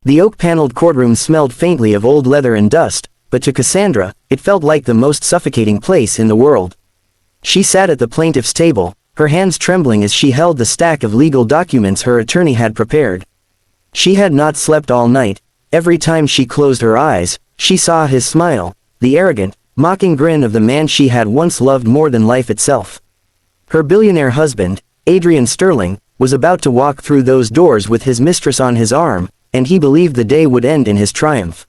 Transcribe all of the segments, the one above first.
The oak-paneled courtroom smelled faintly of old leather and dust, but to Cassandra, it felt like the most suffocating place in the world. She sat at the plaintiff's table, her hands trembling as she held the stack of legal documents her attorney had prepared. She had not slept all night. Every time she closed her eyes, she saw his smile, the arrogant, mocking grin of the man she had once loved more than life itself. Her billionaire husband, Adrian Sterling, was about to walk through those doors with his mistress on his arm, and he believed the day would end in his triumph.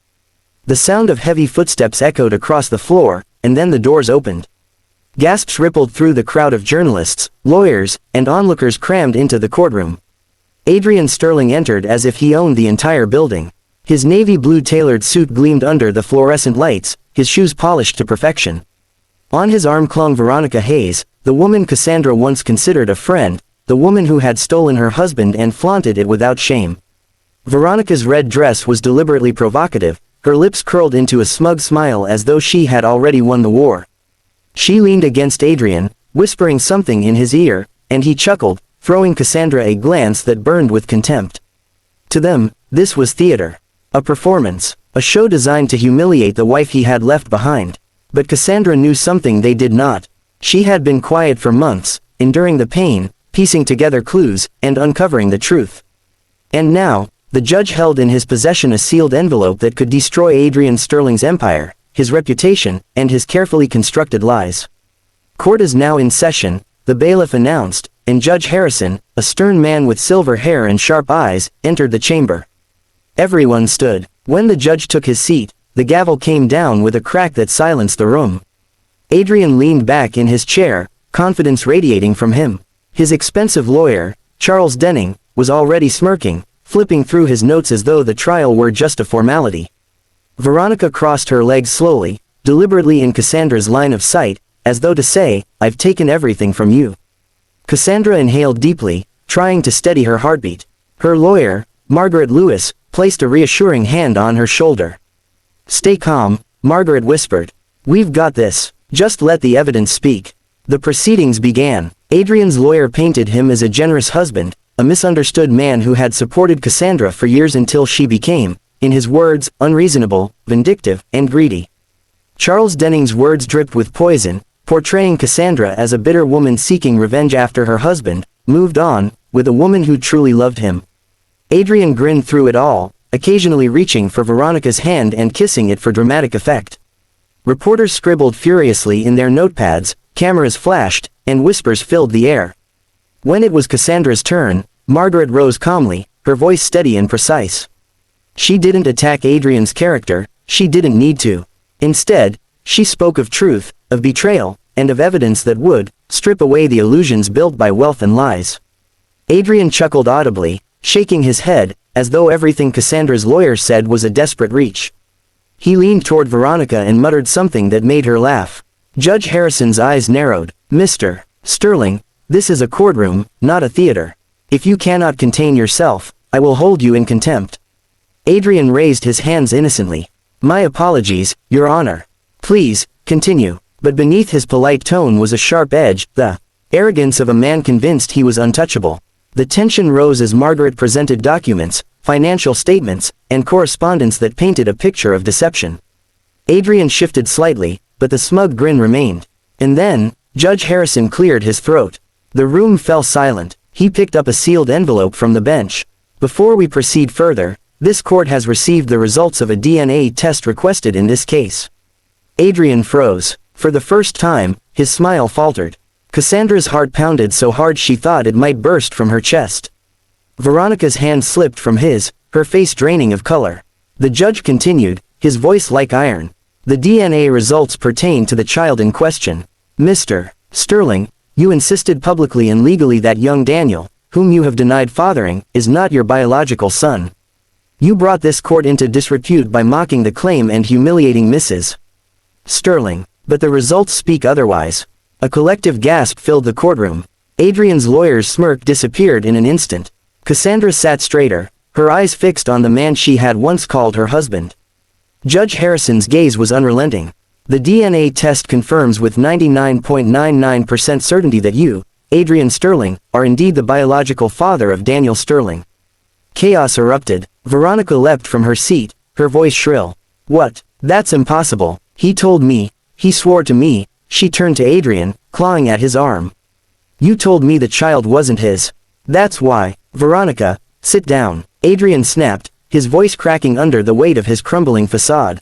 The sound of heavy footsteps echoed across the floor, and then the doors opened. Gasps rippled through the crowd of journalists, lawyers, and onlookers crammed into the courtroom. Adrian Sterling entered as if he owned the entire building. His navy blue tailored suit gleamed under the fluorescent lights, his shoes polished to perfection. On his arm clung Veronica Hayes, the woman Cassandra once considered a friend, the woman who had stolen her husband and flaunted it without shame. Veronica's red dress was deliberately provocative, her lips curled into a smug smile as though she had already won the war. She leaned against Adrian, whispering something in his ear, and he chuckled, throwing Cassandra a glance that burned with contempt. To them, this was theater. A performance, a show designed to humiliate the wife he had left behind. But Cassandra knew something they did not. She had been quiet for months, enduring the pain, piecing together clues, and uncovering the truth. And now, the judge held in his possession a sealed envelope that could destroy Adrian Sterling's empire, his reputation, and his carefully constructed lies. Court is now in session, the bailiff announced, and Judge Harrison, a stern man with silver hair and sharp eyes, entered the chamber. Everyone stood. When the judge took his seat, the gavel came down with a crack that silenced the room. Adrian leaned back in his chair, confidence radiating from him. His expensive lawyer, Charles Denning, was already smirking, flipping through his notes as though the trial were just a formality. Veronica crossed her legs slowly, deliberately in Cassandra's line of sight, as though to say, "I've taken everything from you." Cassandra inhaled deeply, trying to steady her heartbeat. Her lawyer, Margaret Lewis, placed a reassuring hand on her shoulder. "Stay calm," Margaret whispered. "We've got this. Just let the evidence speak." The proceedings began. Adrian's lawyer painted him as a generous husband, a misunderstood man who had supported Cassandra for years until she became, in his words, unreasonable, vindictive, and greedy. Charles Denning's words dripped with poison, portraying Cassandra as a bitter woman seeking revenge after her husband moved on, with a woman who truly loved him. Adrian grinned through it all, occasionally reaching for Veronica's hand and kissing it for dramatic effect. Reporters scribbled furiously in their notepads, cameras flashed, and whispers filled the air. When it was Cassandra's turn, Margaret rose calmly, her voice steady and precise. She didn't attack Adrian's character, she didn't need to. Instead, she spoke of truth, of betrayal, and of evidence that would strip away the illusions built by wealth and lies. Adrian chuckled audibly, shaking his head, as though everything Cassandra's lawyer said was a desperate reach. He leaned toward Veronica and muttered something that made her laugh. Judge Harrison's eyes narrowed. "Mr. Sterling, this is a courtroom, not a theater. If you cannot contain yourself, I will hold you in contempt." Adrian raised his hands innocently. "My apologies, Your Honor. Please, continue." But beneath his polite tone was a sharp edge, the arrogance of a man convinced he was untouchable. The tension rose as Margaret presented documents, financial statements, and correspondence that painted a picture of deception. Adrian shifted slightly, but the smug grin remained. And then, Judge Harrison cleared his throat. The room fell silent. He picked up a sealed envelope from the bench. "Before we proceed further, this court has received the results of a DNA test requested in this case." Adrian froze. For the first time, his smile faltered. Cassandra's heart pounded so hard she thought it might burst from her chest. Veronica's hand slipped from his, her face draining of color. The judge continued, his voice like iron. "The DNA results pertain to the child in question. Mr. Sterling, you insisted publicly and legally that young Daniel, whom you have denied fathering, is not your biological son. You brought this court into disrepute by mocking the claim and humiliating Mrs. Sterling. But the results speak otherwise." A collective gasp filled the courtroom. Adrian's lawyer's smirk disappeared in an instant. Cassandra sat straighter, her eyes fixed on the man she had once called her husband. Judge Harrison's gaze was unrelenting. "The DNA test confirms with 99.99% certainty that you, Adrian Sterling, are indeed the biological father of Daniel Sterling." Chaos erupted. Veronica leapt from her seat, her voice shrill. What? That's impossible. He told me. He swore to me. She turned to Adrian, clawing at his arm. You told me the child wasn't his. That's why. Veronica, sit down. Adrian snapped, his voice cracking under the weight of his crumbling facade.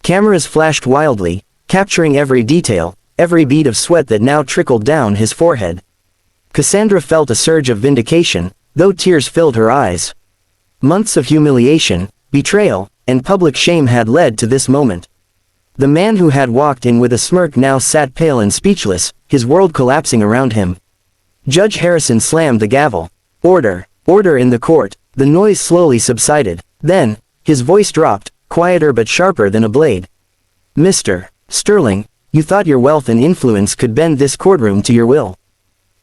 Cameras flashed wildly, capturing every detail, every bead of sweat that now trickled down his forehead. Cassandra felt a surge of vindication, though tears filled her eyes. Months of humiliation, betrayal, and public shame had led to this moment. The man who had walked in with a smirk now sat pale and speechless, his world collapsing around him. Judge Harrison slammed the gavel. Order, order in the court. The noise slowly subsided. Then, his voice dropped, quieter but sharper than a blade. Mr. Sterling, you thought your wealth and influence could bend this courtroom to your will.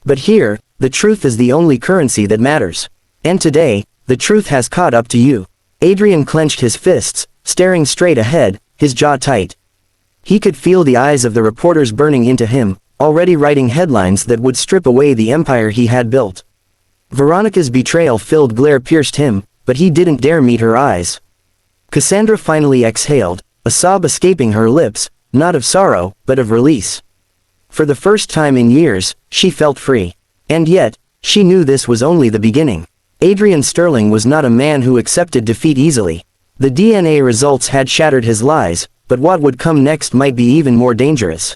But here, the truth is the only currency that matters. And today, the truth has caught up to you. Adrian clenched his fists, staring straight ahead, his jaw tight. He could feel the eyes of the reporters burning into him, already writing headlines that would strip away the empire he had built. Veronica's betrayal-filled glare pierced him, but he didn't dare meet her eyes. Cassandra finally exhaled, a sob escaping her lips, not of sorrow, but of release. For the first time in years, she felt free. And yet, she knew this was only the beginning. Adrian Sterling was not a man who accepted defeat easily. The DNA results had shattered his lies, but what would come next might be even more dangerous.